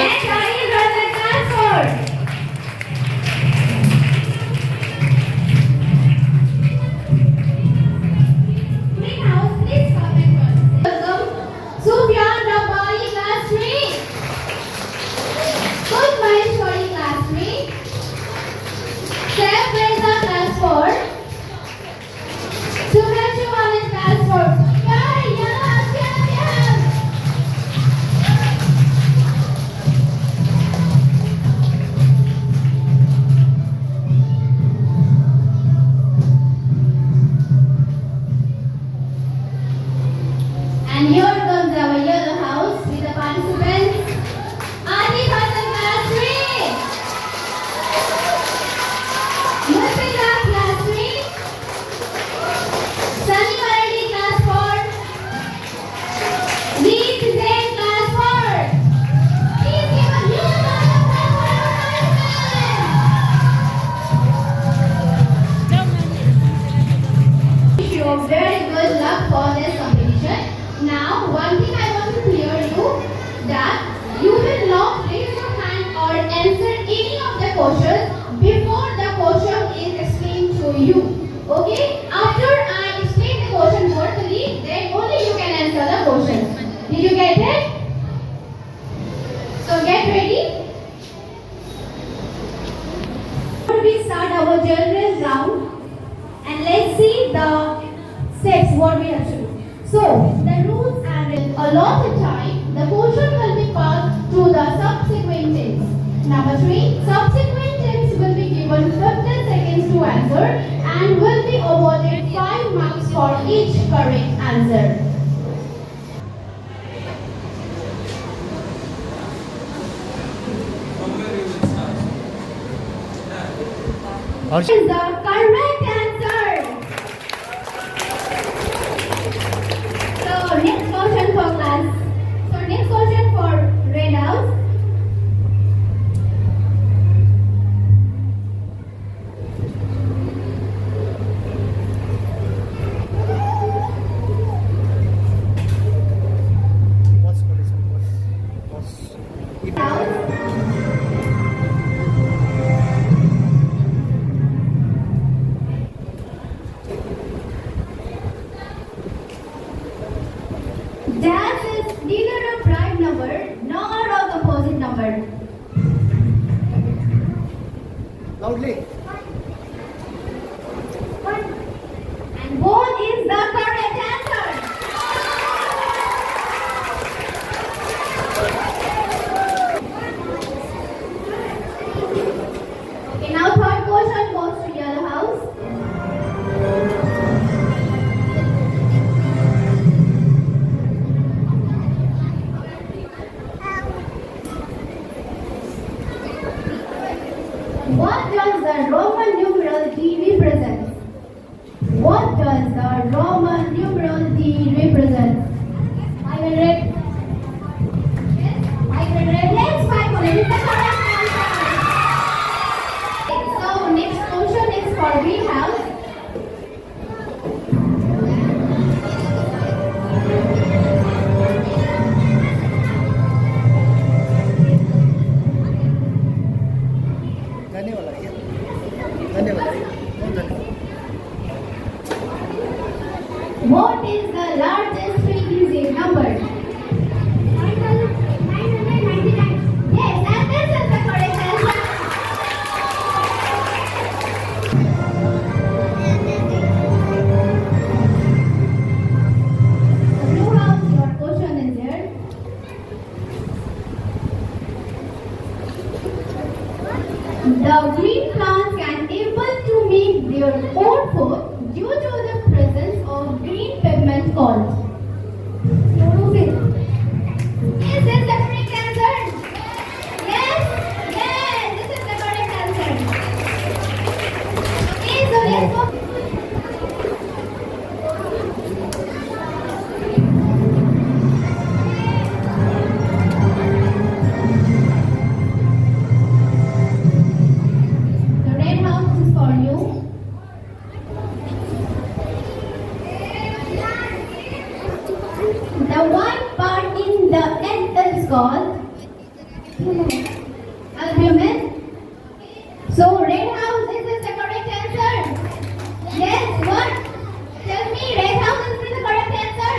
Next one is Ratan Transport. Greenhouse, please come and welcome Sufyan Rabbani class 3. Good Maheshwari class 3. Saif Reza class 4. Subhanshu Anand class 4. And here comes our yellow house with the participants. Adi Bhasan class 3. Murtala class 3. Sunny Maradi class 4. Neet Zain class 4. Please give a huge round of applause for our participants. Wish you a very good luck for this competition. Now, one thing I want to clear you that you will not raise your hand or answer any of the questions before the question is explained to you. Okay? After I explain the question verbally, then only you can answer the question. Did you get it? So get ready. Before we start our general round, and let's see the steps what we have to do. So, the rules and allotted time, the question will be passed to the subsequent teams. Number 3, subsequent teams will be given 15 seconds to answer and will be awarded 5 marks for each correct answer. What is the correct answer? So next question for class. So next question for Red House. Dash is neither a prime number nor a composite number. Loudly. And what is the correct answer? Okay, now third question goes to Yellow House. What does the Roman numeral D represent? What does the Roman numeral D represent? 500. Yes, 500. Yes, 500 is the correct answer. So next question is for Green House. धन्यवाद भैया धन्यवाद भैया बहुत धन्यवाद What is the largest three-digit number? 999. Yes, and this is the correct answer. Blue House, your question is here. The green plants can able to make their own food due to the presence of green pigment called. Chlorophyll. Is this the correct answer? Yes? Yes, this is the correct answer. Okay, so let's go. The red house is for you. Albumin. So red house, is this the correct answer? Yes. What? Tell me, red house is this the correct answer?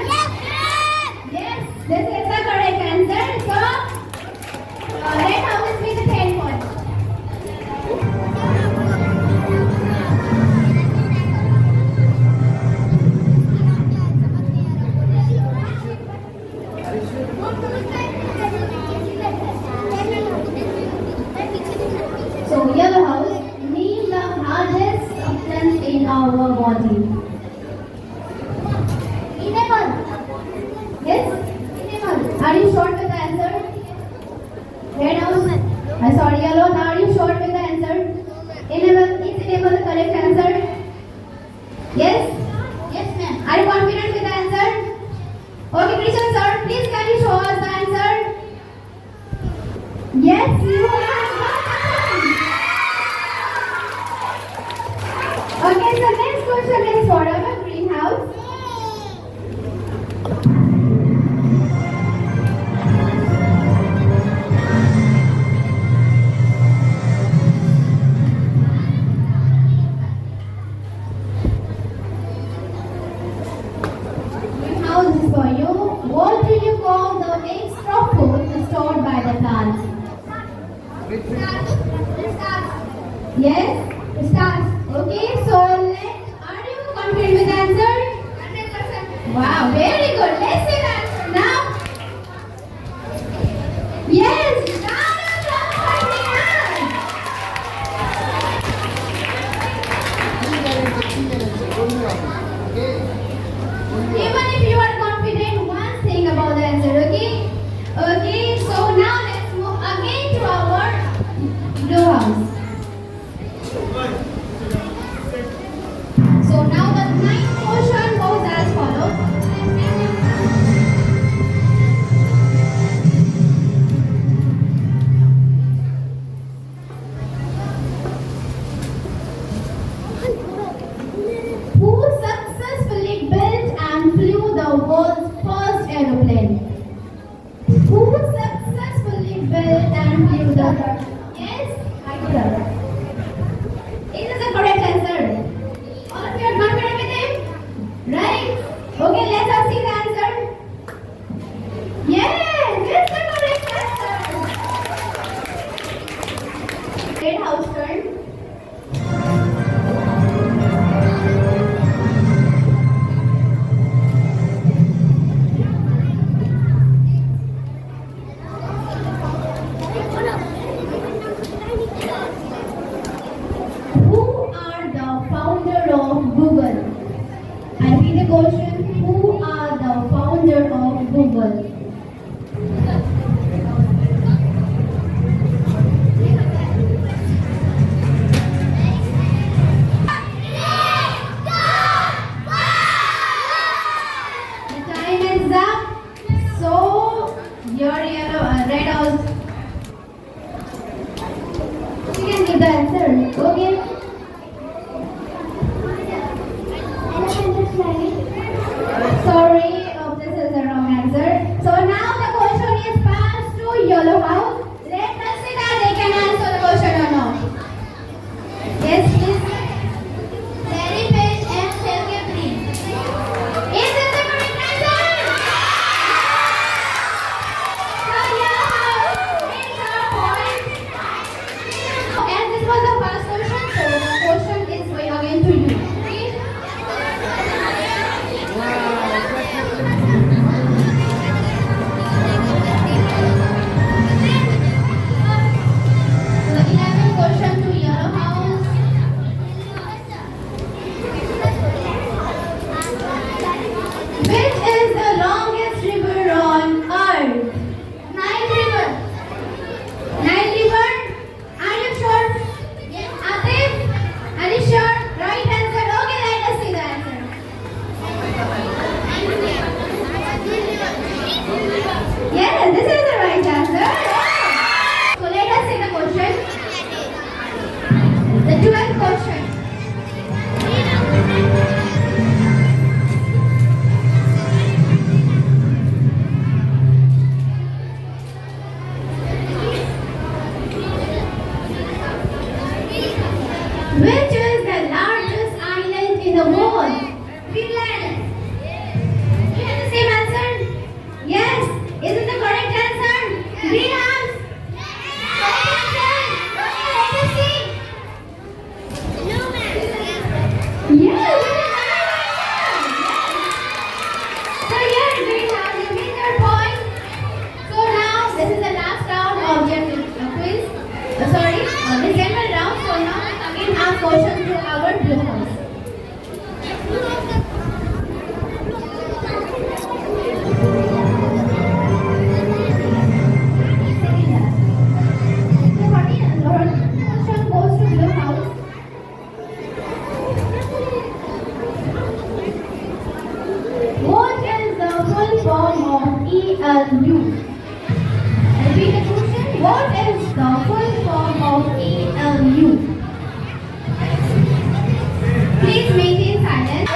Yes, this is the correct answer. So red house is with the 10 points. So yellow house, name the hardest substance in our body. Enamel. Yes? Enamel. Are you sure with the answer? Red house. Sorry, yellow. Now are you sure with the answer? Enamel. Is enamel the correct answer? Yes? Yes, ma'am. Are you confident with the answer? Okay, Krishan sir, please can you show us the answer? Yes, you are right. Okay, so next question is for our greenhouse. Greenhouse is for you. What do you call the extra food stored by the plants? Yes, stars. Okay, so are you confident with the answer? 100%. Wow, very good. Let's see the answer now. Yes, round of applause Okay. even if you are confident, one thing about the answer, okay? Okay, so now let's move again to our blue house. So now the ninth question goes as follows. Who successfully built and flew the world's first aeroplane? Who successfully built and flew the... Yes, I could. Is this the correct answer? All of you are confident with him? Right? Okay, let us see the answer. Yes, this is the correct answer. Red house turn. Who are the founder of Google? I repeat the question. Who are What is the full form of ALU? Please maintain silence.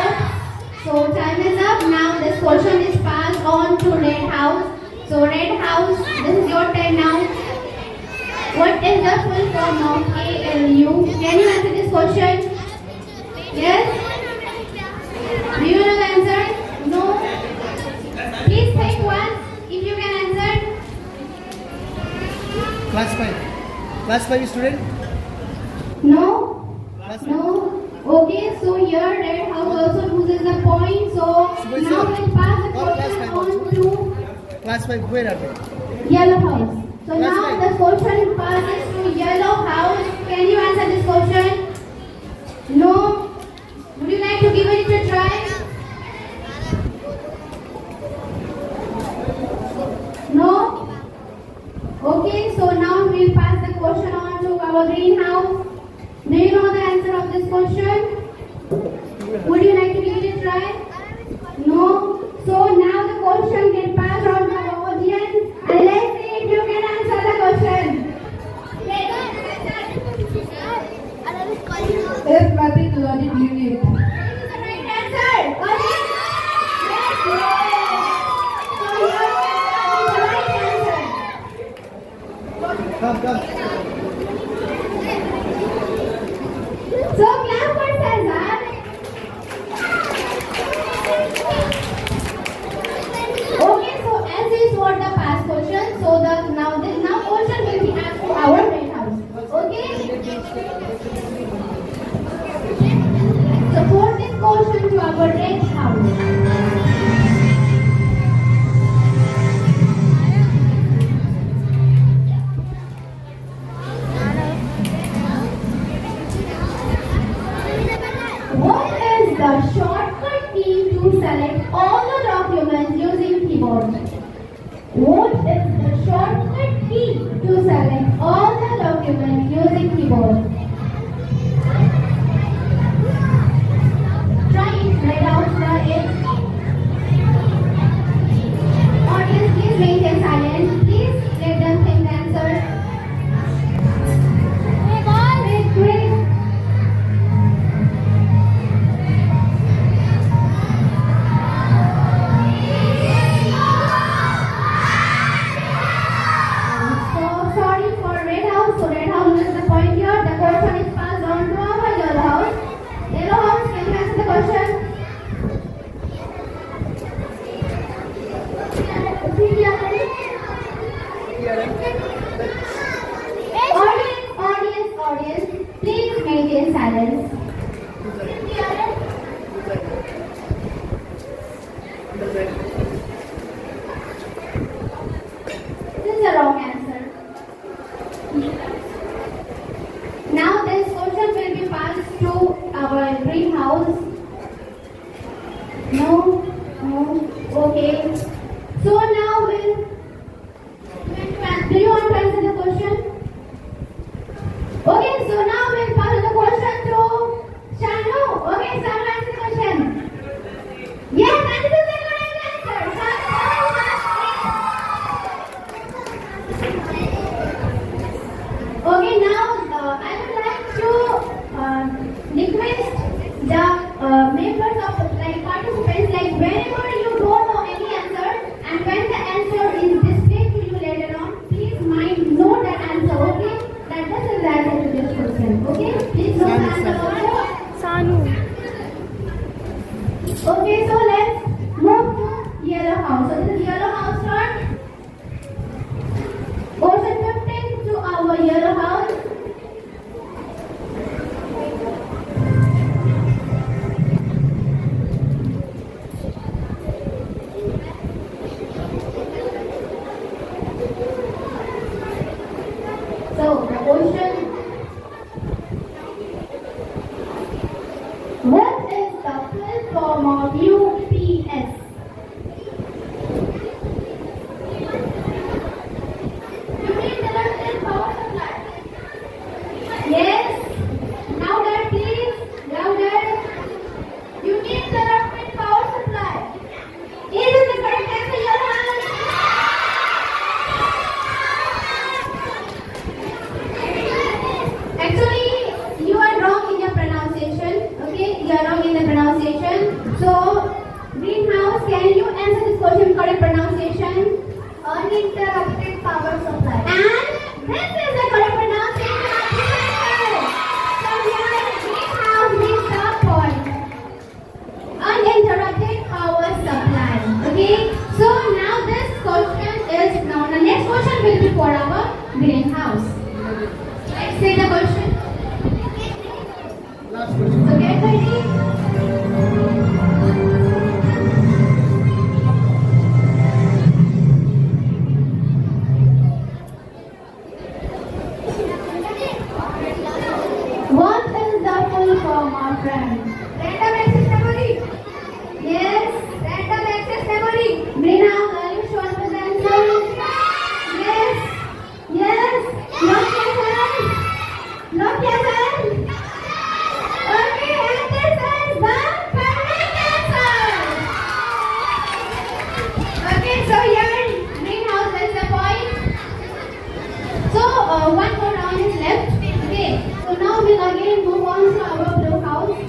So time is up. Now this question is passed on to Red House. So Red House, this is your turn now. What is the full form of ALU? Can you answer this question? Yes? Do you know the answer? No? Please think once if you can answer. Class 5. Class 5 student? No? Class 5. No? Okay, so here Red House also loses the point. So Subhash now sir. we'll pass the Or class question five on also. to Class 5, where are they? Yellow House. So Class now five. the question passes to Yellow House. Can you answer this question? No? Would you like to give it a try? No? Okay, so now we'll pass the question on to our greenhouse. Do you know the answer of this question? Would you like to give it a try? No? So now the question can pass on to our audience. And let's see if you can answer the question. If mathematical unit. This is the right answer. Audience? Yes, yes. So your answer is the right answer. Come. So clap for Cesar. Okay, so as is what the past question, so the now question will be asked to our Red House. Okay? So for this question to our Red House. What is the shortcut key to select all the documents using keyboard? What is the shortcut key to select all the documents using keyboard? Try it, write out, try it. Audience, please maintain silence. Please let them think the answer. Great. So sorry for Red House. So Red House loses the point here. The question is passed on to our Yellow House. Yellow House, can you answer the question? Audience, please maintain silence. This is the wrong answer. Now this question will be passed to our greenhouse. No, okay. So now do you want to answer the question? Okay, so now we'll pass the question to Shanu. Okay, Shanu, answer the question. Yes, that is the correct answer. Okay, now I would like to request the members of participants, whenever you don't know any answer and when the answer is displayed to you later on, please note the answer, okay? That this is the answer to this question, okay? Please note the answer also. Sanu. Okay, so let's move to Yellow House. So this is Yellow House turn. Question 15 to our Yellow House. So the question: what is the full form of UPS? Unit Electric Power Supply. Yes. Louder, please. Louder. Unit Electric Power Supply. Is it the correct answer, Yellow House? This is the correct pronunciation of the answer. So here, greenhouse means the point. Uninterrupted power supply. Okay. So now this question is now the next question will be for our greenhouse. Let's say the question. Last question. So get ready. What is the full form of RAM? Random access memory. Yes, random access memory. Greenhouse, are you sure with the answer? Yes, yes. Not yes, hand. Not yes, hand. Okay, and this is the correct answer. Okay, so here greenhouse is the point. So one more round is left. Okay, so now we'll again move on to our blue house.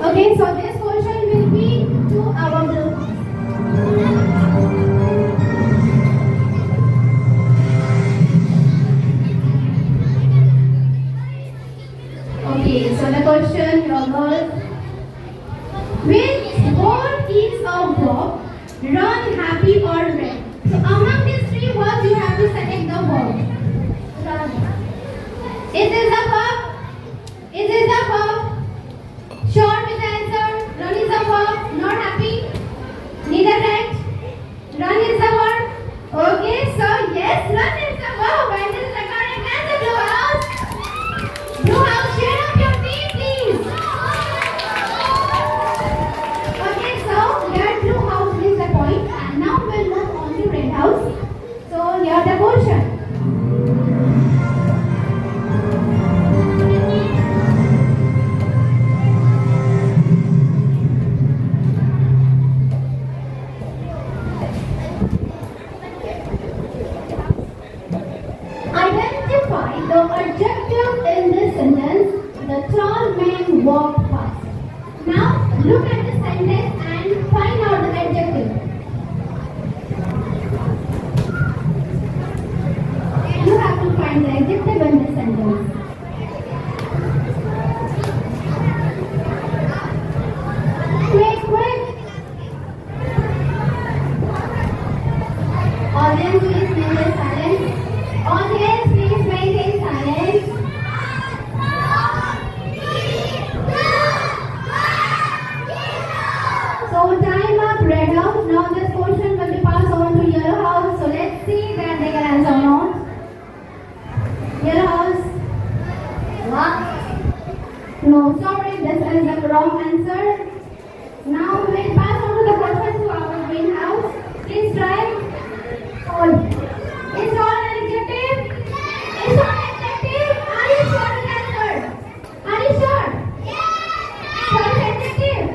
Okay, so this portion will be to our blue house. Okay, so the question your girls. Which word is a verb? Run, happy or red? So among these three words you have to select the verb. Run. Is this the verb? Is this the verb? Sure with the answer. Run is the verb. Not happy. Neither right. Run is the verb. Okay, so yes, run is the verb. And this is the correct answer, Blue House. Blue House, share up your team, please. Okay, so here Blue House is the point. And now we'll move on to Red House. So here the question. Identify the adjective in this sentence. The tall man walked fast. Now look at the sentence and find out the adjective. You have to find the adjective in this sentence. Quick, quick. Audience, please maintain silence. Audience, please maintain silence. So time up, Red House. Now this portion will be passed on to Yellow House. So let's see that they can answer or not. Yellow House. What? No, sorry, this is the wrong answer. Now we'll pass on to the question to our greenhouse. Please try. All. Is all an adjective? Is all an adjective? Are you sure with the answer? Are you sure? Yes. So it's adjective?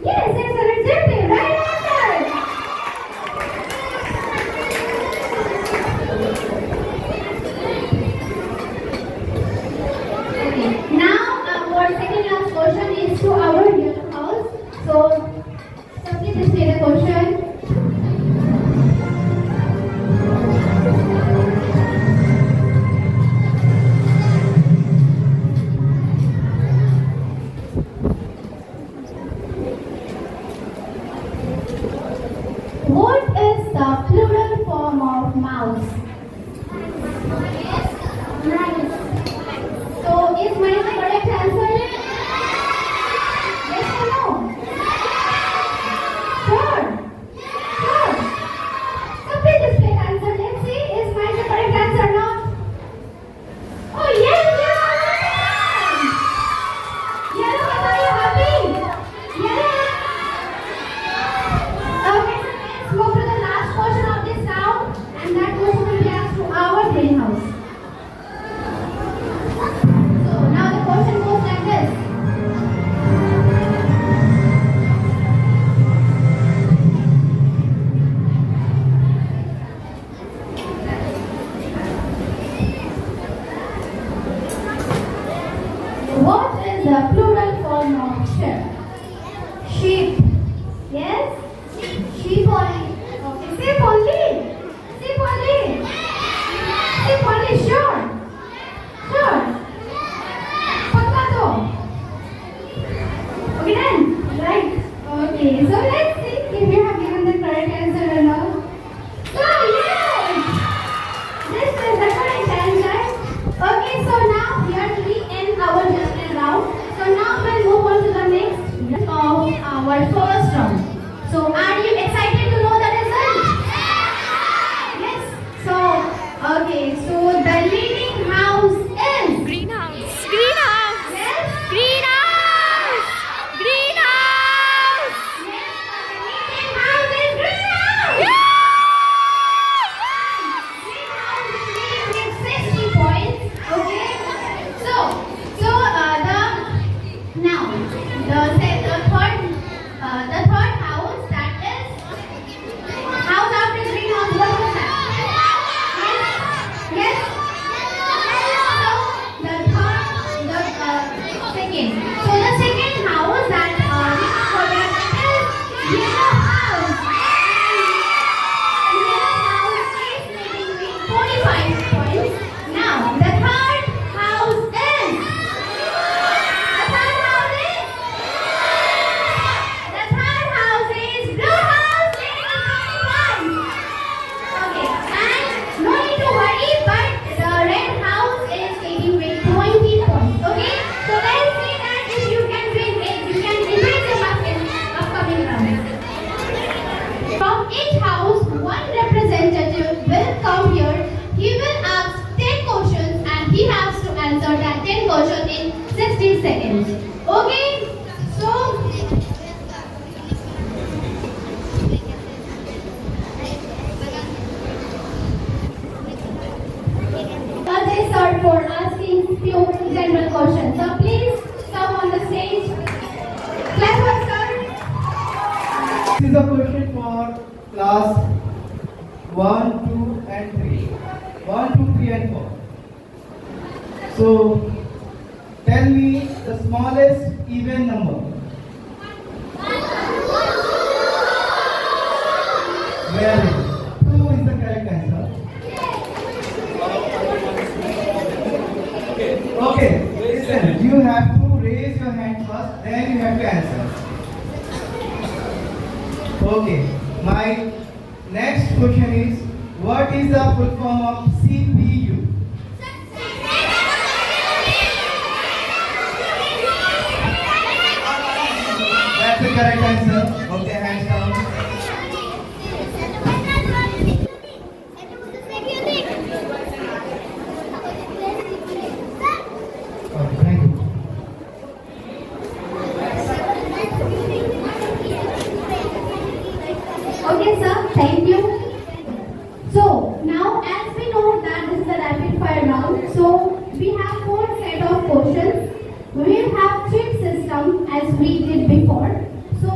Yes, it's an adjective. Right answer. Okay. Now our second last question is to our yellow house. So please state the question. What is the plural form of mouse? Mice. So is mice the correct answer? Yes or no? Sure. Sure. So please display the answer. Let's see, is mice the correct answer or not? Oh yes, yes. Yellow, are you happy? Yes. Okay, so let's move to the last portion of this sound, and that question will be asked to our greenhouse. So now the question goes like this. What is the plural form of sheep? Sheep. Yes? Sheep only. Okay, sheep only. Sheep only. Okay, so the leading house is. Greenhouse. Greenhouse. Yes. Greenhouse. Greenhouse. Yes, the leading house is greenhouse. Greenhouse is leading with 60 points. Okay. So the third house, that is house after greenhouse. What was that? Yes. So the second. So the second house that for that is yellow house. And yellow house is leading with 45 points. Now the third house is. The third house is. The third house is blue house leading with 20 points. Okay, and no need to worry, but the red house is leading with 20 points. Okay, so let's see that if you can win it, you can increase your marks in upcoming rounds. From each house, one representative will come here. He will ask 10 questions and he has to answer that 10 questions in 60 seconds. Okay, so they start for asking few general questions. So please come on the stage. Class will start. This is a question for class 1, 2 and 3. 1, 2, 3 and 4. So, tell me the smallest even number. Very good. 2 is the correct answer. Okay, listen, you have to raise your hand first, then you have to answer. Okay, my next question is, what is the full form of CPU? That's the correct answer. Okay, hands down. Okay, thank you. Okay, sir. Thank you. So now, as we know that this is a rapid fire round, so we have 4 set of questions. We will have chip system as we did before. So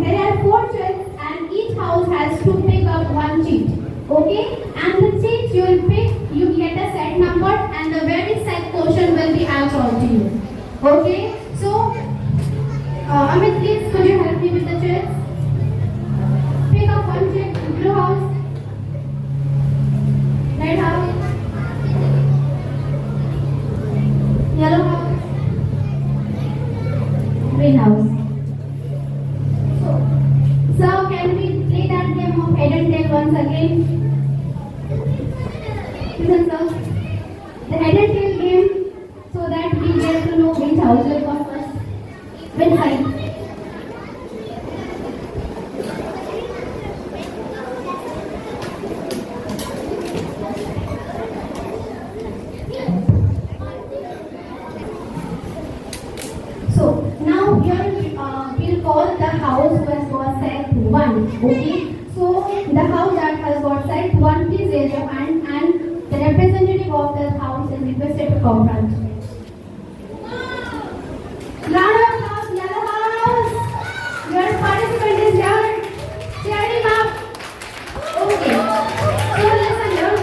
there are 4 chips and each house has to pick up 1 chip. Okay, and the chips you will pick, you get a set number and the very set question will be answered to you. Okay, so Amit, please could you help me with the chips? Pick up 1 chip. Blue house, red house, yellow house, green house. So can we play that game of head and tail once again? Listen, sir. The head and tail game, so that we get to know which house will come first. Which side? So now here we'll call the house who has got set 1. Okay. So the house that has got set 1, please raise your hand and the representative of the house is requested to come front. Round of applause, yellow house. Your participant is here. Cheer him up. Okay. So listen here.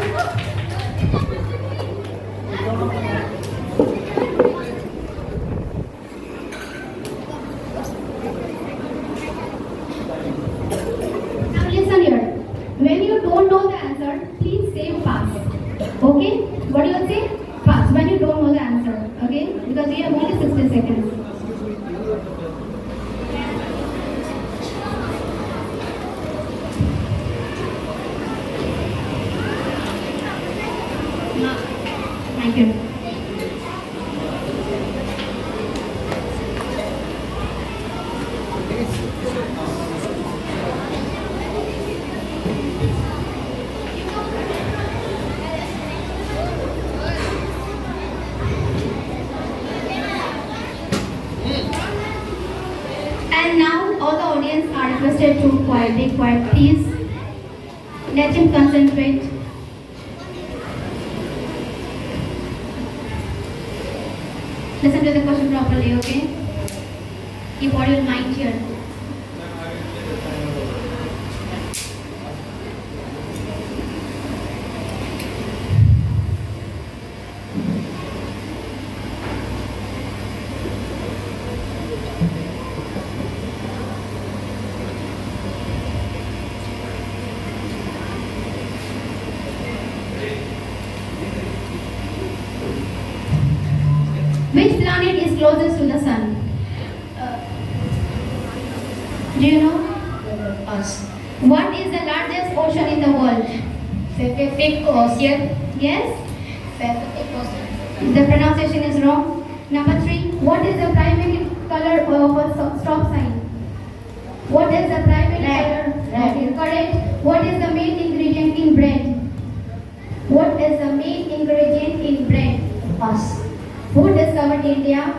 Now listen here. When you don't know the answer, please say pass. Okay? What do you say? Pass. When you don't know the answer. Okay? Because we have only 60 seconds. Thank you. to be quiet, please. Let him concentrate. Listen to the question properly, okay? Keep all your mind here. Which planet is closest to the sun? Do you know? Us. What is the largest ocean in the world? Pacific Ocean. Yes? Pacific Ocean. The pronunciation is wrong. Number 3. What is the primary color of a stop sign? What is the primary Red. color? Red. Okay, correct. What is the main ingredient in bread? What is the main ingredient in bread? Us. Who discovered India?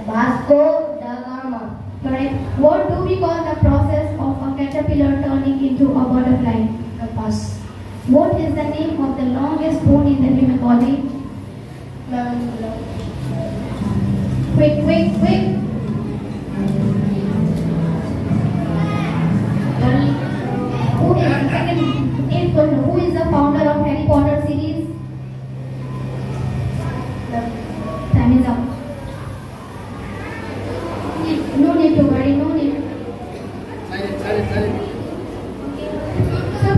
Vasco da Gama. Correct. What do we call the process of a caterpillar turning into a butterfly? Us. What is the name of the longest bone in the human body? Quick, quick, quick. Who is second? Eighth question. Who is the founder of Harry Potter series? Time is up. No need to worry. No need. Silent. So,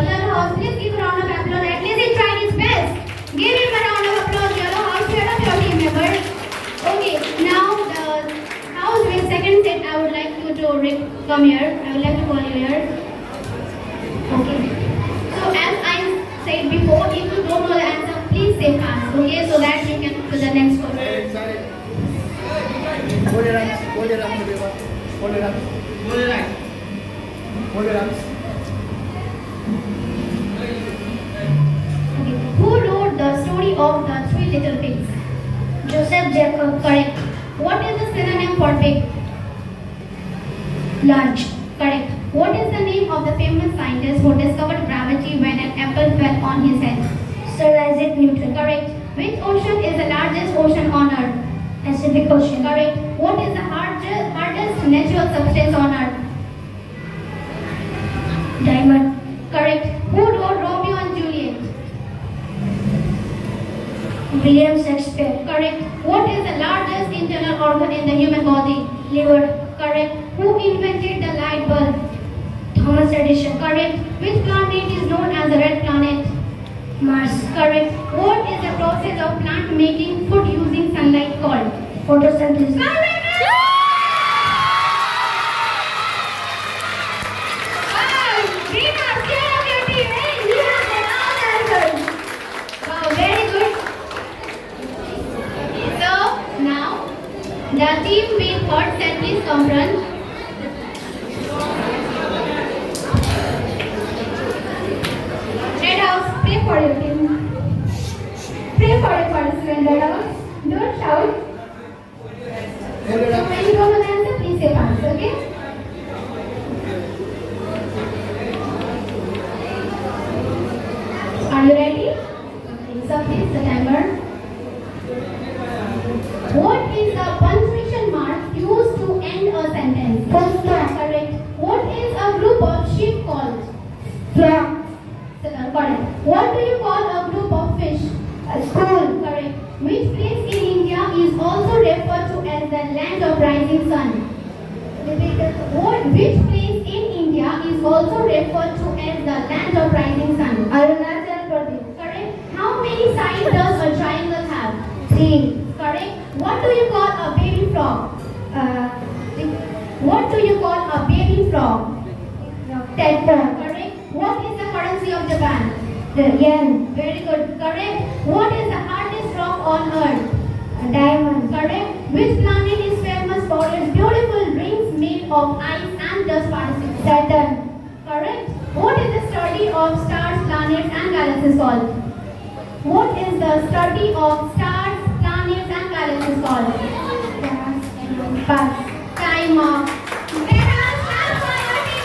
Yellow House, please give a round of applause. At least he tried his best. Give him a round of applause, Yellow House. Head up your team members. Okay, now the house with second set, I would like you to come here. I would like to call you here. Okay. So, as I said before, if you don't know the answer, please say pass. Okay, so that you can to the next question. Silent. Hold your arms. Hold your arms, everyone. Hold your arms. Hold your arms. Hold your arms. Okay. Who wrote the story of the three little pigs? Joseph Jacob. Correct. What is the synonym for big? Large. Correct. What is the name of the famous scientist who discovered gravity when an apple fell on his head? Sir Isaac Newton. Correct. Which ocean is the largest ocean on earth? Pacific Ocean. Correct. What is the hardest natural substance on earth? Diamond. Correct. Who wrote Romeo and Juliet? William Shakespeare. Correct. What is the largest internal organ in the human body? Liver. Correct. Who invented the light bulb? Thomas Edison. Correct. Which planet is known as the red planet? Mars. Correct. What is the process of plant making food using sunlight called? Photosynthesis. Correct. Wow, Greenhouse, cheer up your team, eh? You have the all answers. Wow, very good. So, now, the team with third set, please come front. Red House, pray for your team. Pray for your participant, Red House. Don't shout. Hold your So arms. when you don't know the answer, please say pass, okay? Are you ready? So please the timer. What is the punctuation mark used to end a sentence? Full stop. Correct. What is a group of sheep called? Flock. Correct. What do you call a group of fish? A school. Correct. Which place in India is also referred to as the land of rising sun? Which place in India is also referred to as the land of rising sun? Arunachal Pradesh. Correct. How many sides does a triangle have? 3. Correct. What do you call a baby frog? What do you call a baby frog? Tadpole. Correct. What is the currency of Japan? Yen. Very good. Correct. What is the hardest rock on earth? Diamond. Correct. Which planet is famous for its beautiful rings made of ice and dust particles? Saturn. Correct. What is the study of stars, planets and galaxies called? What is the study of stars, planets and galaxies called? Pass. Time up. Let us clap for your team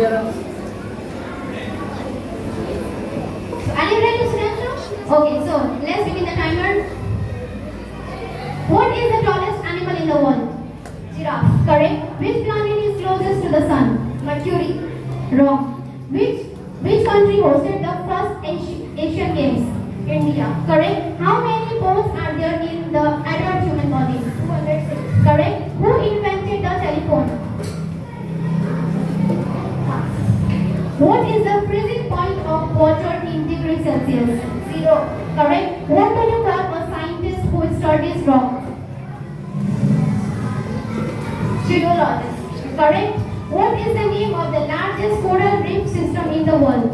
Hold your arms. So, are you ready, students? Okay, so let's begin the timer. What is the tallest animal in the world? Giraffe. Correct. Which planet is closest to the sun? Mercury. Wrong. Which country hosted the first Asian Games? India. Correct. How many bones are there in the adult human body? 206. Correct. Who invented the telephone? What is the freezing point of water in degrees Celsius? 0. Correct. What do you call a scientist who studies rocks? Geologist. Correct. What is the name of the largest coral reef system in the world?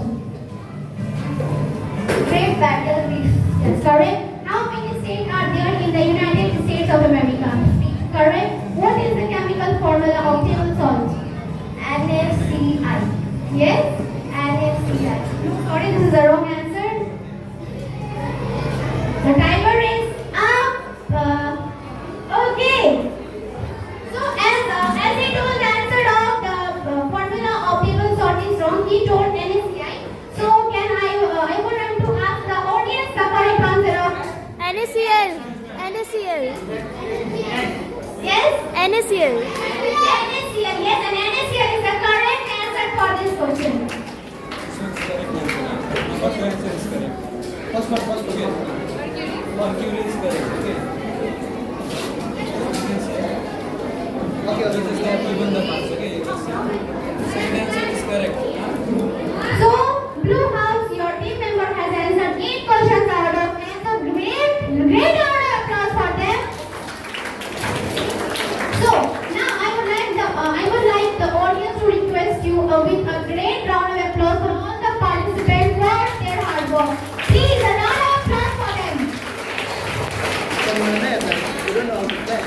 Great Barrier Reef. Yes, correct. How many states are there in the United States of America? Correct. What is the chemical formula of table salt? NaCl. Yes? NaCl. No, sorry, this is the wrong answer. The timer is up. Okay. So as he told the answer of the formula of table salt is wrong, he told NaCl. So can I would like to ask the audience the correct answer of NaCl. NaCl. yes? NaCl. NaCl, yes, and NaCl is the correct answer for this question. First answer is correct. First one. Mercury is correct. Okay. Okay. Just have given the marks. Okay. Just second answer is correct. So, Blue House, your team member has answered 8 questions out of 10. So, great round of applause for them. So, now I would like the audience to request you with a great round of applause for all the participants for their hard work. Please, a round of applause for them. Someone there, but you don't know how to clap.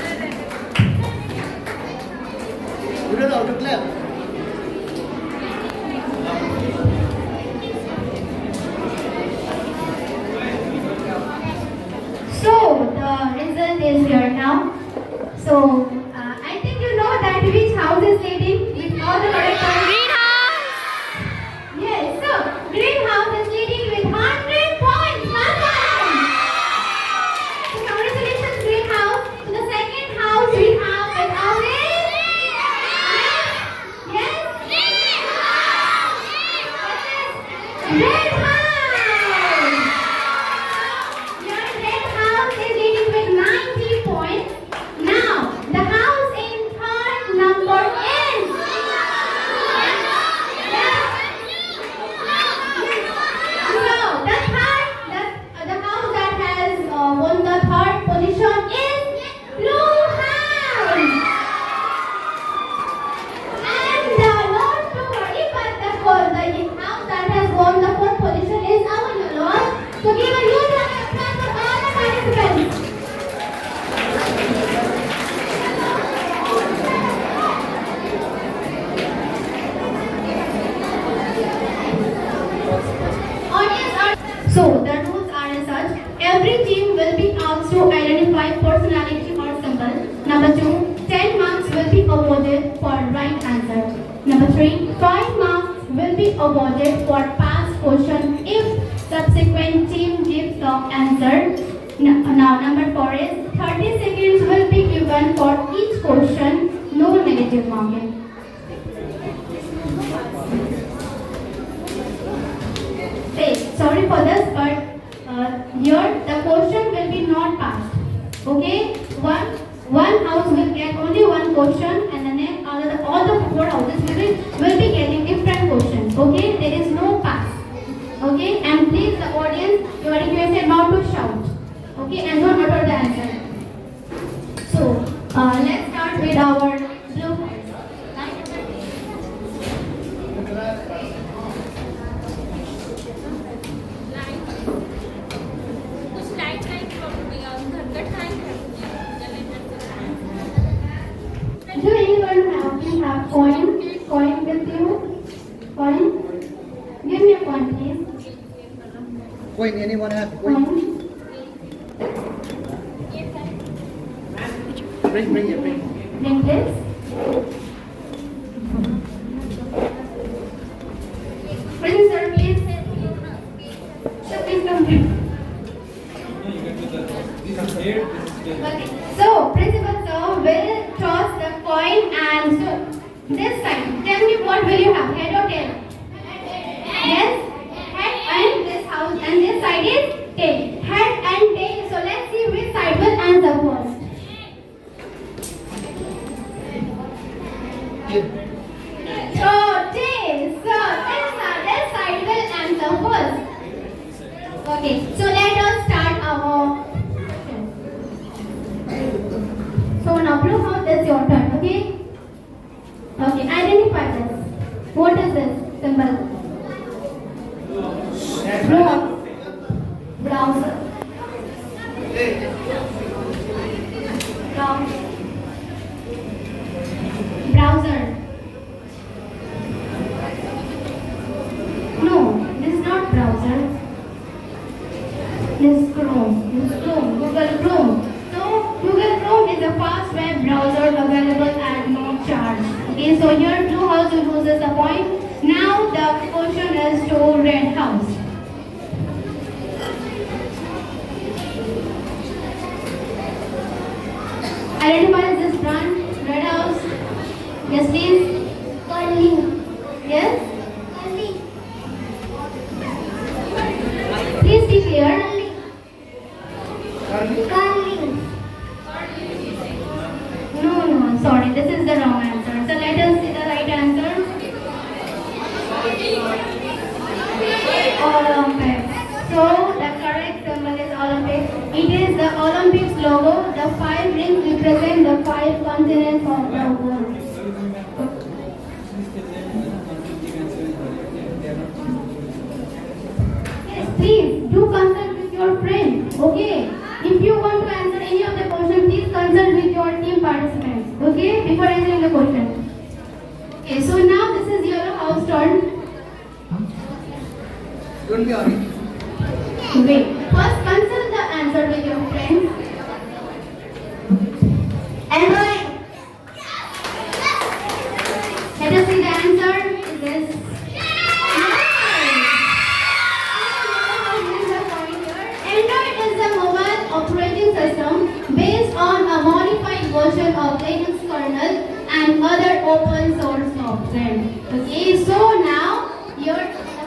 You don't know how to clap. So, the result is here now. So, I think you know that which house is leading with all the correct answers. Greenhouse. Yes, so Greenhouse is leading with 100 points. Welcome. So congratulations, Greenhouse. So the second house we have with Alvin. Yes. Red House. Your Red House is leading with 90 points. Now the house in third number is. So the house that has won the third position is Blue House. And not to worry, but the house that has won the fourth position is our yellow house. So give a huge round of applause for all the participants. So the rules are as such. Every team will be asked to identify personality or symbol. Number 2, 10 marks will be awarded for right answer. Number 3, 5 marks will be awarded for past question if subsequent team gives the answer. Now number 4 is 30 seconds will be given for each question. No negative marking. Sorry for this, but here the question will be not passed. Okay, one house will get only one question, and the next all the 4 houses will be getting different questions. Okay, there is no pass. Okay, and please the audience, you are requested not to shout. Okay, and don't utter the answer. So let's start with our blue house. Do anyone have coin with you? Coin? Give me a coin, please. Coin, anyone have coin? Coin. Bring it. Bring this. Okay. So, principal sir will toss the coin and so this side. Tell me what will you have? Head or tail? Yes? Head and this house and this side is tail. Head and tail. So let's see which side will answer first. So tail. So this side will answer first. Okay. So let us start our. So now blue house, it's your turn, okay? Okay, identify this. What is this symbol? Blue house. Browser. Browser. No, this is not browser. This is Chrome. This is Chrome. Google Chrome. So Google Chrome is a fast web browser available at no charge. Okay, so here blue house loses a point. Now the question is to red house. Identify this brand, red house. Yes, please. Curly. Yes. Curly. Please be clear. Curly. No, sorry, this is the wrong answer. So let us see the right answer. Olympics. So the correct symbol is Olympics. It is the Olympics logo. The 5 rings represent the 5 continents of the world. Yes, please do consult with your friend. Okay. If you want to answer any of the questions, please consult with your team participants. Okay, before answering the question. Okay, so now this is yellow house turn. Don't be orange. Wait, first consult the answer with your friends. Android. Let us see the answer. Is this? Android is a mobile operating system based on a modified version of Linux kernel and other open source software. Okay, so now your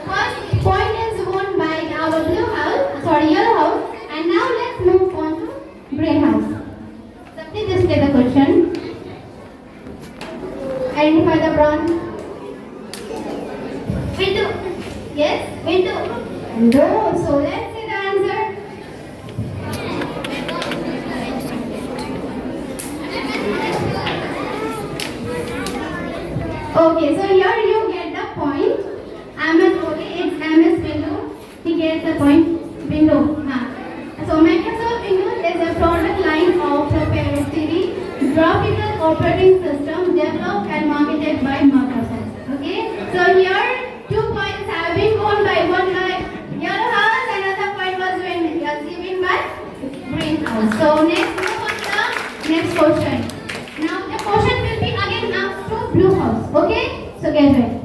first point is won by our yellow house, and now let's move on to green house. So please display the question. Identify the brand. Window. Yes, window. No, so let's see the answer. Okay, so here you get the point. MS, okay, it's MS Windows. He gets the point. Windows. So Microsoft Windows is a product line of proprietary graphical operating system developed and marketed by Microsoft. Okay, so here 2 points have been won by one by yellow house, another point was given by green house. So next move on to the next question. Now the question will be again asked to blue house. Okay, so get ready.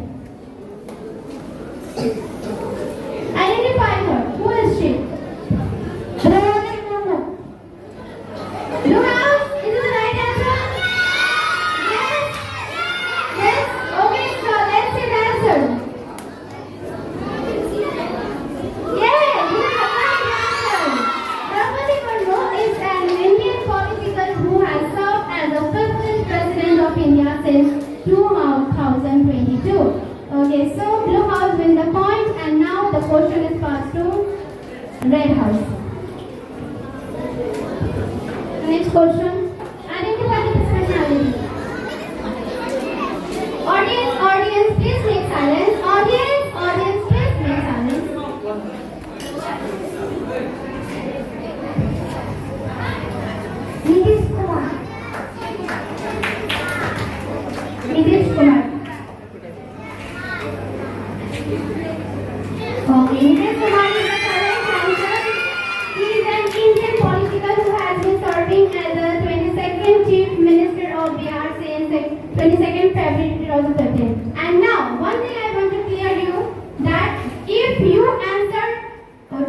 Identify her. Who is she? Blue house? Is it the right answer? Yes? Yes? Okay, so let's see the answer. Yeah, you have the right answer. Draupadi Murmu is an Indian politician who has served as the 15th President of India since 2022. Okay, so blue house win the point, and now the question is passed to red house. Next question. Identify the personality. Audience, please make silence. Audience, please make silence. Nitish Kumar. Nitish Kumar. Okay, Nitish Kumar is the correct answer. He is an Indian politician who has been serving as the 22nd Chief Minister of Bihar since 22nd February 2015. And now, one thing I want to clear you, that if you answer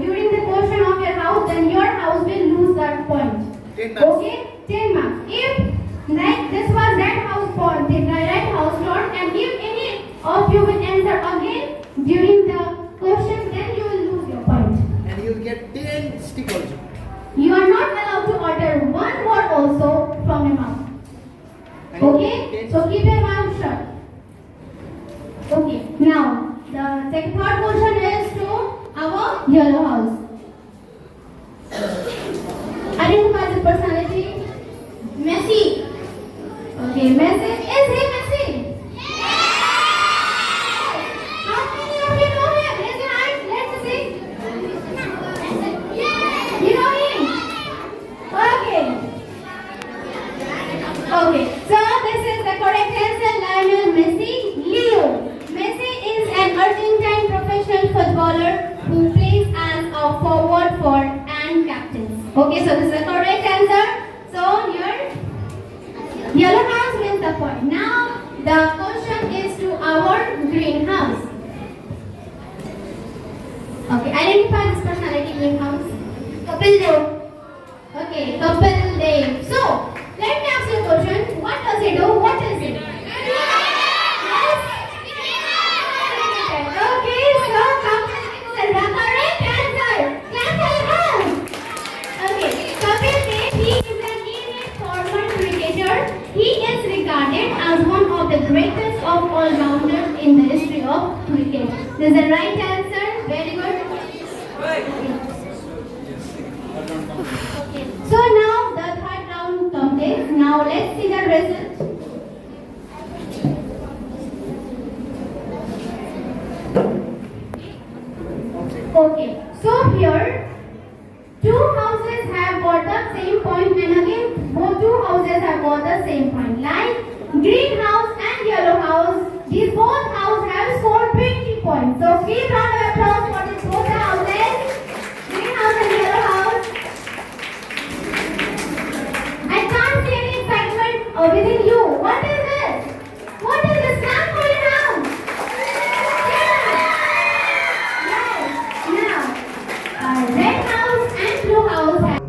during the question of your house, then your house will lose that point. Okay, 10 marks. If like this was red house for the red house not, and if any of you will answer again during the question, then you will lose your point. And you will get 10 stick also. You are not allowed to utter one word also from your mouth. And you Okay, get so keep your mouth shut. Okay, now the third question is to our yellow house. Identify the personality. Messi. Okay, Messi. Is he Messi? How many of you know him? Raise your hand. Let's see. You know him? Okay. Okay. So this is the correct answer. Lionel Messi. Leo. Messi is an Argentine professional footballer who plays as a forward for and captains. Okay, so this is the correct answer. So your yellow house wins the point. Now the question is to our green house. Okay, identify this personality green house. Kapil Dev. Okay, Kapil Dev. So let me ask you a question. What does he do? What is it? Yes. Okay, so Kapil is the correct answer. Clap for your hands. Okay, Kapil Dev, he is an Indian former cricketer. He is regarded as one of the greatest of all-rounders in the history of cricket. This is the right answer. Very good. Okay. So now the third round completes. Now let's see the result. Okay. So here two houses have got the same point, and again both two houses have got the same point. Like green house and yellow house, these both houses have scored 20 points. So please round of applause for these both houses, green house and yellow house. I can't see any excitement within you. What is this? What is this? Clap for your house. Yeah. Yes. Now, red house and blue house have